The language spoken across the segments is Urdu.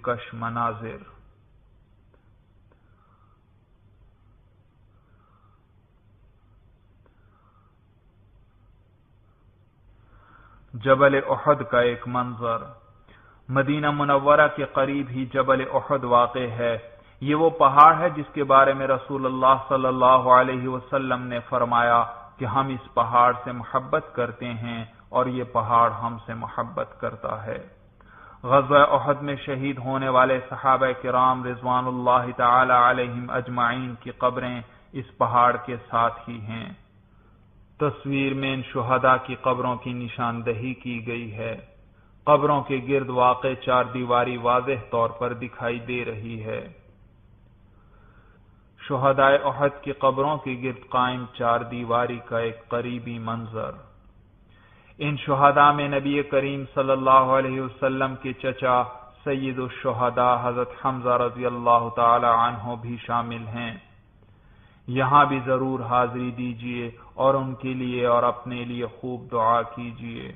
کش مناظر۔ جبل احد کا ایک منظر۔ مدینہ منورہ کے قریب ہی جبل احد واقع ہے۔ یہ وہ پہاڑ ہے جس کے بارے میں رسول اللہ صلی اللہ علیہ وسلم نے فرمایا کہ ہم اس پہاڑ سے محبت کرتے ہیں اور یہ پہاڑ ہم سے محبت کرتا ہے۔ غزوہ احد میں شہید ہونے والے صحابہ کرام رضوان اللہ تعالی علیہم اجمعین کی قبریں اس پہاڑ کے ساتھ ہی ہیں۔ تصویر میں ان شہداء کی قبروں کی نشاندہی کی گئی ہے۔ قبروں کے گرد واقع چار دیواری واضح طور پر دکھائی دے رہی ہے۔ شہدائے احد کی قبروں کے گرد قائم چار دیواری کا ایک قریبی منظر۔ ان شہداء میں نبی کریم صلی اللہ علیہ وسلم کے چچا سید الشہداء حضرت حمزہ رضی اللہ تعالی عنہ بھی شامل ہیں۔ یہاں بھی ضرور حاضری دیجیے اور ان کے لیے اور اپنے لیے خوب دعا کیجیے۔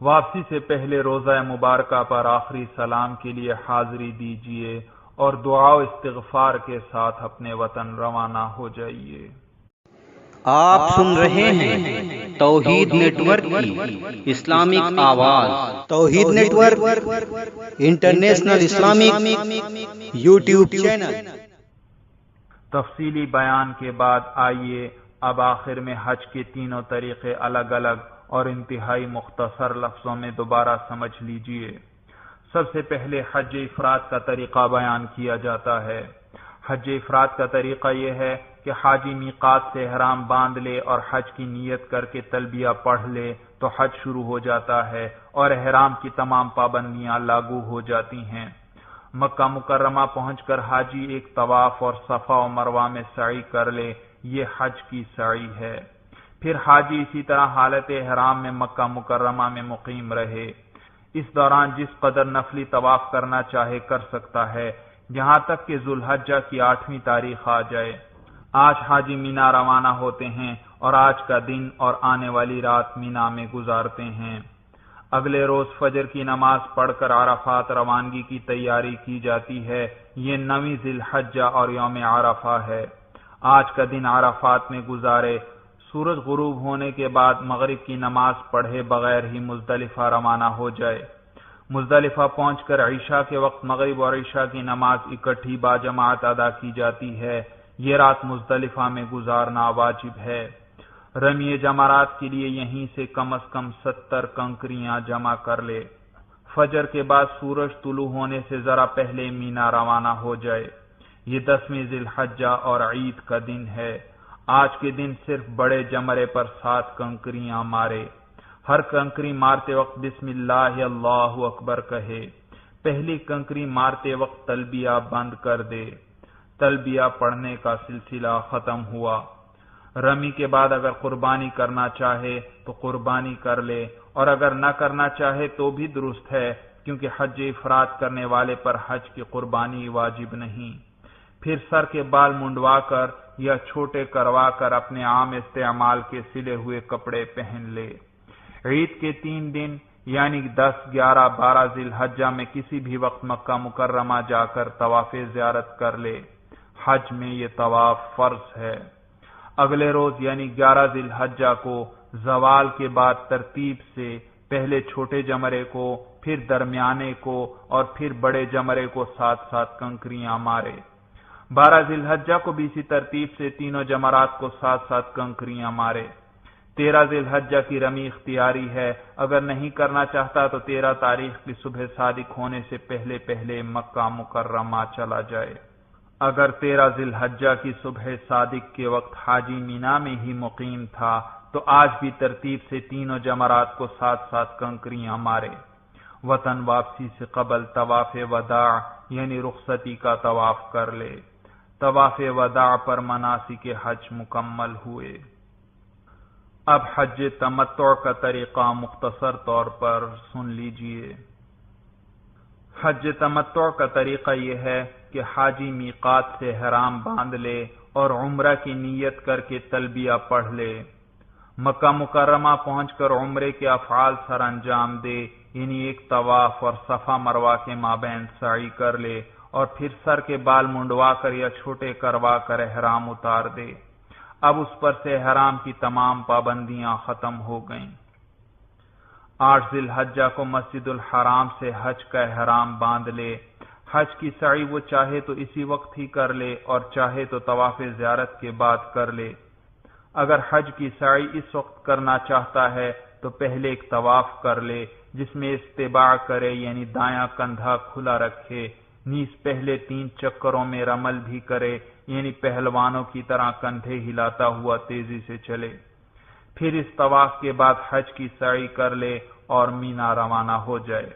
واپسی سے پہلے روضہ مبارکہ پر آخری سلام کے لیے حاضری دیجیے اور دعا و استغفار کے ساتھ اپنے وطن روانہ ہو جائیے۔ آپ سن رہے ہیں توحید نیٹ ورک کی اسلامک آواز۔ توحید network international Islamic YouTube channel. تفصیلی بیان کے بعد آئیے اب آخر میں حج کے تینوں طریقے الگ الگ اور انتہائی مختصر لفظوں میں دوبارہ سمجھ لیجئے۔ سب سے پہلے حج افراد کا طریقہ بیان کیا جاتا ہے۔ حج افراد کا طریقہ یہ ہے کہ حاجی میقات سے احرام باندھ لے اور حج کی نیت کر کے تلبیہ پڑھ لے تو حج شروع ہو جاتا ہے اور احرام کی تمام پابندیاں لاگو ہو جاتی ہیں۔ مکہ مکرمہ پہنچ کر حاجی ایک طواف اور صفا و مروہ میں سعی کر لے، یہ حج کی سعی ہے۔ پھر حاجی اسی طرح حالت احرام میں مکہ مکرمہ میں مقیم رہے۔ اس دوران جس قدر نفلی طواف کرنا چاہے کر سکتا ہے، یہاں تک کہ ذوالحجہ کی 8ویں تاریخ آ جائے۔ آج حاجی مینا روانہ ہوتے ہیں اور آج کا دن اور آنے والی رات مینا میں گزارتے ہیں۔ اگلے روز فجر کی نماز پڑھ کر عرفات روانگی کی تیاری کی جاتی ہے۔ یہ 9ویں ذی الحجہ اور یوم عرفہ ہے۔ آج کا دن عرفات میں گزارے۔ سورج غروب ہونے کے بعد مغرب کی نماز پڑھے بغیر ہی مزدلفہ روانہ ہو جائے۔ مزدلفہ پہنچ کر عشاء کے وقت مغرب اور عشاء کی نماز اکٹھی باجماعت ادا کی جاتی ہے۔ یہ رات مزدلفہ میں گزارنا واجب ہے۔ رمی جمرات کے لیے یہیں سے کم از کم 70 کنکریاں جمع کر لے۔ فجر کے بعد سورج طلوع ہونے سے ذرا پہلے مینا روانہ ہو جائے۔ یہ 10ویں ذی الحجہ اور عید کا دن ہے۔ آج کے دن صرف بڑے جمرے پر 7 کنکریاں مارے۔ ہر کنکری مارتے وقت بسم اللہ اللہ اکبر کہے۔ پہلی کنکری مارتے وقت تلبیہ بند کر دے۔ تلبیہ پڑھنے کا سلسلہ ختم ہوا۔ رمی کے بعد اگر قربانی کرنا چاہے تو قربانی کر لے اور اگر نہ کرنا چاہے تو بھی درست ہے، کیونکہ حج افراد کرنے والے پر حج کی قربانی واجب نہیں۔ پھر سر کے بال منڈوا کر یا چھوٹے کروا کر اپنے عام استعمال کے سلے ہوئے کپڑے پہن لے۔ عید کے 3 دن یعنی 10، 11، 12 ذی الحجہ میں کسی بھی وقت مکہ مکرمہ جا کر طواف زیارت کر لے۔ حج میں یہ طواف فرض ہے۔ اگلے روز یعنی 11 ذی الحجہ کو زوال کے بعد ترتیب سے پہلے چھوٹے جمرے کو، پھر درمیانے کو اور پھر بڑے جمرے کو 7 کنکریاں مارے۔ 12 ذی الحجہ کو بھی اسی ترتیب سے تینوں جمرات کو 7 کنکریاں مارے۔ 13 ذی الحجہ کی رمی اختیاری ہے۔ اگر نہیں کرنا چاہتا تو 13 تاریخ کی صبح صادق ہونے سے پہلے مکہ مکرمہ چلا جائے۔ اگر 13 ذی الحجہ کی صبح صادق کے وقت حاجی مینا میں ہی مقیم تھا تو آج بھی ترتیب سے تینوں جمرات کو 7 کنکریاں مارے۔ وطن واپسی سے قبل طواف وداع یعنی رخصتی کا طواف کر لے۔ طواف وداع پر مناسک حج مکمل ہوئے۔ اب حج تمتع کا طریقہ مختصر طور پر سن لیجئے۔ حج تمتع کا طریقہ یہ ہے کہ حاجی میقات سے احرام باندھ لے اور عمرہ کی نیت کر کے تلبیہ پڑھ لے۔ مکہ مکرمہ پہنچ کر عمرے کے افعال سر انجام دے، یعنی ایک طواف اور صفا مروہ کے مابین سعی کر لے اور پھر سر کے بال منڈوا کر یا چھوٹے کروا کر احرام اتار دے۔ اب اس پر سے احرام کی تمام پابندیاں ختم ہو گئیں۔ 8 ذی الحجہ کو مسجد الحرام سے حج کا احرام باندھ لے۔ حج کی سعی وہ چاہے تو اسی وقت ہی کر لے اور چاہے تو طواف زیارت کے بعد کر لے۔ اگر حج کی سعی اس وقت کرنا چاہتا ہے تو پہلے ایک طواف کر لے جس میں استباع کرے، یعنی دایاں کندھا کھلا رکھے، نیز پہلے 3 چکروں میں رمل بھی کرے، یعنی پہلوانوں کی طرح کندھے ہلاتا ہوا تیزی سے چلے۔ پھر اس طواف کے بعد حج کی سعی کر لے اور مینا روانہ ہو جائے۔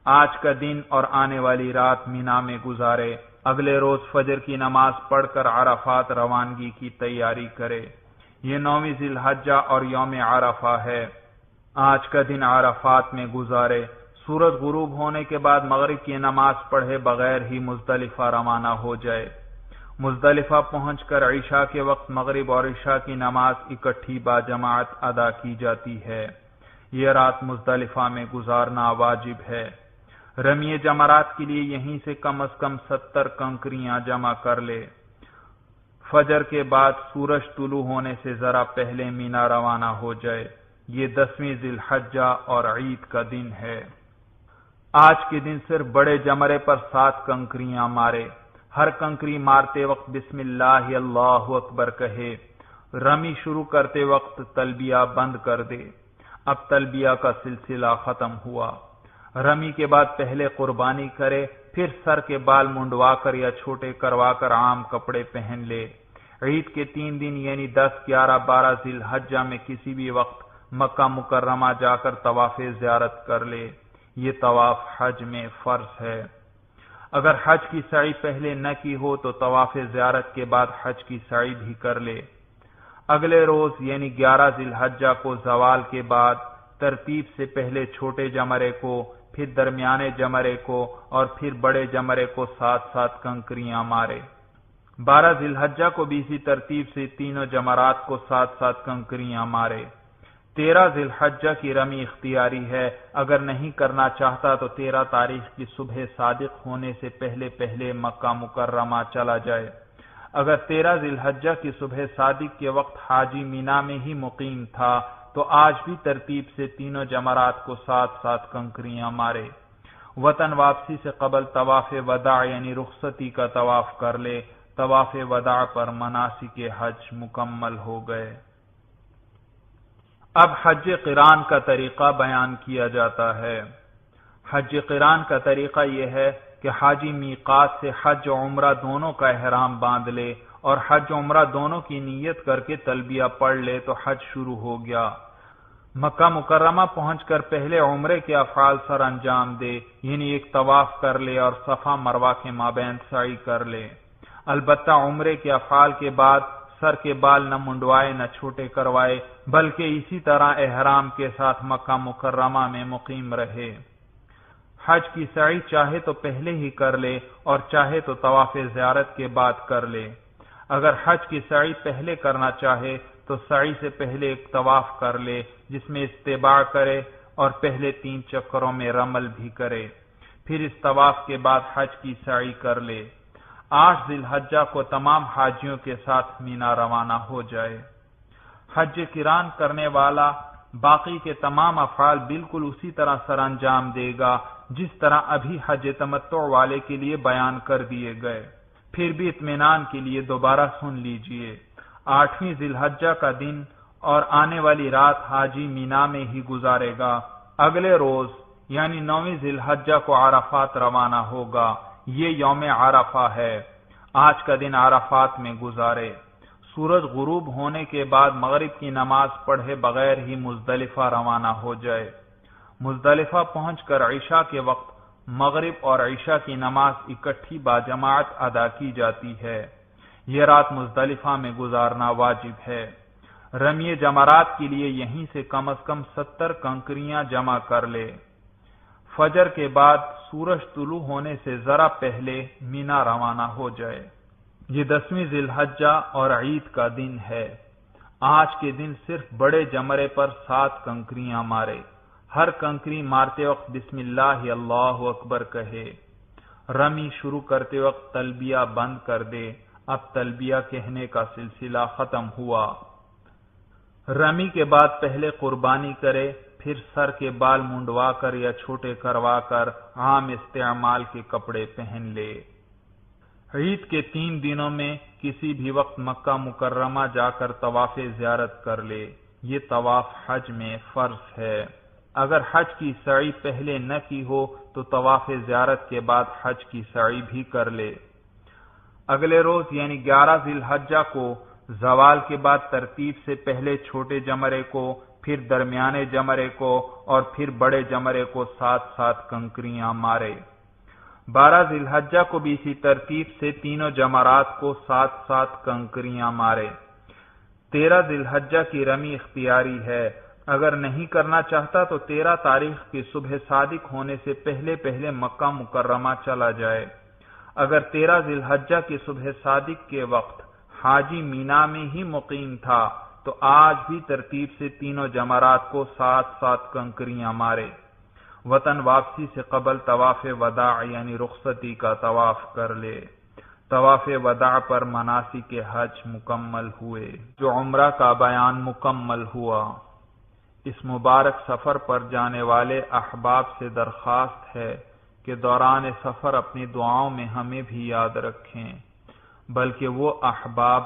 آج کا دن اور آنے والی رات مینا میں گزارے۔ اگلے روز فجر کی نماز پڑھ کر عرفات روانگی کی تیاری کرے۔ یہ 9 ذی الحجہ اور یوم عرفہ ہے۔ آج کا دن عرفات میں گزارے۔ سورج غروب ہونے کے بعد مغرب کی نماز پڑھے بغیر ہی مزدلفہ روانہ ہو جائے۔ مزدلفہ پہنچ کر عشاء کے وقت مغرب اور عشاء کی نماز اکٹھی باجماعت ادا کی جاتی ہے۔ یہ رات مزدلفہ میں گزارنا واجب ہے۔ رمی جمرات کے لیے یہیں سے کم از کم 70 کنکریاں جمع کر لے۔ فجر کے بعد سورج طلوع ہونے سے ذرا پہلے مینا روانہ ہو جائے۔ یہ 10ویں ذی الحجہ اور عید کا دن ہے۔ آج کے دن صرف بڑے جمرے پر 7 کنکریاں مارے۔ ہر کنکری مارتے وقت بسم اللہ اللہ اکبر کہے۔ رمی شروع کرتے وقت تلبیہ بند کر دے۔ اب تلبیہ کا سلسلہ ختم ہوا۔ رمی کے بعد پہلے قربانی کرے، پھر سر کے بال منڈوا کر یا چھوٹے کروا کر عام کپڑے پہن لے۔ عید کے 3 دن یعنی 10، 11، 12 ذی الحجہ میں کسی بھی وقت مکہ مکرمہ جا کر طواف زیارت کر لے۔ یہ طواف حج میں فرض ہے۔ اگر حج کی سعی پہلے نہ کی ہو تو طواف زیارت کے بعد حج کی سعی بھی کر لے۔ اگلے روز یعنی 11 ذی الحجہ کو زوال کے بعد ترتیب سے پہلے چھوٹے جمرے کو، پھر درمیانے جمرے کو اور پھر بڑے جمرے کو 7 کنکریاں مارے۔ 12 ذی الحجہ کو بھی اسی ترتیب سے تینوں جمرات کو 7 کنکریاں مارے۔ 13 ذی الحجہ کی رمی اختیاری ہے۔ اگر نہیں کرنا چاہتا تو 13 تاریخ کی صبح صادق ہونے سے پہلے مکہ مکرمہ چلا جائے۔ اگر 13 ذی الحجہ کی صبح صادق کے وقت حاجی مینا میں ہی مقیم تھا تو آج بھی ترتیب سے تینوں جمرات کو 7 کنکریاں مارے۔ وطن واپسی سے قبل طواف وداع یعنی رخصتی کا طواف کر لے۔ طواف وداع پر مناسک حج مکمل ہو گئے۔ اب حج قران کا طریقہ بیان کیا جاتا ہے۔ حج قران کا طریقہ یہ ہے کہ حاجی میقات سے حج و عمرہ دونوں کا احرام باندھ لے اور حج و عمرہ دونوں کی نیت کر کے تلبیہ پڑھ لے تو حج شروع ہو گیا۔ مکہ مکرمہ پہنچ کر پہلے عمرے کے افعال سر انجام دے، یعنی ایک طواف کر لے اور صفا مروہ کے مابین سعی کر لے۔ البتہ عمرے کے افعال کے بعد سر کے بال نہ منڈوائے نہ چھوٹے کروائے، بلکہ اسی طرح احرام کے ساتھ مکہ مکرمہ میں مقیم رہے۔ حج کی سعی چاہے تو پہلے ہی کر لے اور چاہے تو طواف زیارت کے بعد کر لے۔ اگر حج کی سعی پہلے کرنا چاہے تو سعی سے پہلے ایک طواف کر لے جس میں استباع کرے اور پہلے 3 چکروں میں رمل بھی کرے، پھر اس طواف کے بعد حج کی سعی کر لے۔ 8 ذی الحجہ کو تمام حاجیوں کے ساتھ مینا روانہ ہو جائے۔ حج قران کرنے والا باقی کے تمام افعال بالکل اسی طرح سر انجام دے گا جس طرح ابھی حج تمتع والے کے لیے بیان کر دیے گئے۔ پھر بھی اطمینان کے لیے دوبارہ سن لیجئے۔ 8ویں ذی الحجہ کا دن اور آنے والی رات حاجی مینا میں ہی گزارے گا۔ اگلے روز یعنی 9ویں ذی الحجہ کو عرفات روانہ ہوگا۔ یہ یوم عرفہ ہے۔ آج کا دن عرفات میں گزارے۔ سورج غروب ہونے کے بعد مغرب کی نماز پڑھے بغیر ہی مزدلفہ روانہ ہو جائے۔ مزدلفہ پہنچ کر عشاء کے وقت مغرب اور عشاء کی نماز اکٹھی باجماعت ادا کی جاتی ہے۔ یہ رات مزدلفہ میں گزارنا واجب ہے۔ رمی جمرات کے لیے یہیں سے کم از کم 70 کنکریاں جمع کر لے۔ فجر کے بعد سورج طلوع ہونے سے ذرا پہلے مینا روانہ ہو جائے۔ یہ 10ویں ذی الحجہ اور عید کا دن ہے۔ آج کے دن صرف بڑے جمرے پر 7 کنکریاں مارے۔ ہر کنکری مارتے وقت بسم اللہ اللہ اکبر کہے۔ رمی شروع کرتے وقت تلبیہ بند کر دے۔ اب تلبیہ کہنے کا سلسلہ ختم ہوا۔ رمی کے بعد پہلے قربانی کرے، پھر سر کے بال منڈوا کر یا چھوٹے کروا کر عام استعمال کے کپڑے پہن لے۔ عید کے 3 دنوں میں کسی بھی وقت مکہ مکرمہ جا کر طواف زیارت کر لے۔ یہ طواف حج میں فرض ہے۔ اگر حج کی سعی پہلے نہ کی ہو تو طواف زیارت کے بعد حج کی سعی بھی کر لے۔ اگلے روز یعنی 11 ذی الحجہ کو زوال کے بعد ترتیب سے پہلے چھوٹے جمرے کو، پھر درمیانے جمرے کو اور پھر بڑے جمرے کو ساتھ ساتھ کنکریاں مارے۔ 12 ذی الحجہ کو بھی اسی ترتیب سے تینوں جمرات کو ساتھ ساتھ کنکریاں مارے۔ 13 ذی الحجہ کی رمی اختیاری ہے۔ اگر نہیں کرنا چاہتا تو 13 تاریخ کی صبح صادق ہونے سے پہلے پہلے مکہ مکرمہ چلا جائے۔ اگر 13 ذی الحجہ کی صبح صادق کے وقت حاجی مینا میں ہی مقیم تھا تو آج بھی ترتیب سے تینوں جمرات کو ساتھ ساتھ کنکریاں مارے۔ وطن واپسی سے قبل طواف وداع یعنی رخصتی کا طواف کر لے۔ طواف وداع پر مناسک حج مکمل ہوئے۔ جو عمرہ کا بیان مکمل ہوا۔ اس مبارک سفر پر جانے والے احباب سے درخواست ہے کہ دوران سفر اپنی دعاؤں میں ہمیں بھی یاد رکھیں، بلکہ وہ احباب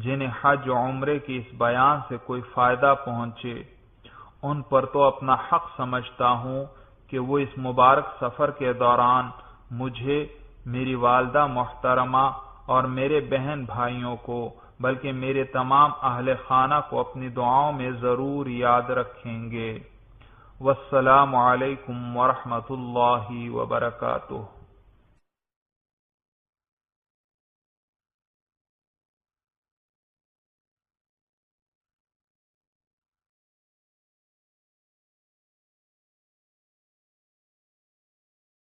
جنہیں حج و عمرے کے اس بیان سے کوئی فائدہ پہنچے، ان پر تو اپنا حق سمجھتا ہوں کہ وہ اس مبارک سفر کے دوران مجھے، میری والدہ محترمہ اور میرے بہن بھائیوں کو، بلکہ میرے تمام اہل خانہ کو اپنی دعاؤں میں ضرور یاد رکھیں گے۔ والسلام علیکم ورحمۃ اللہ وبرکاتہ۔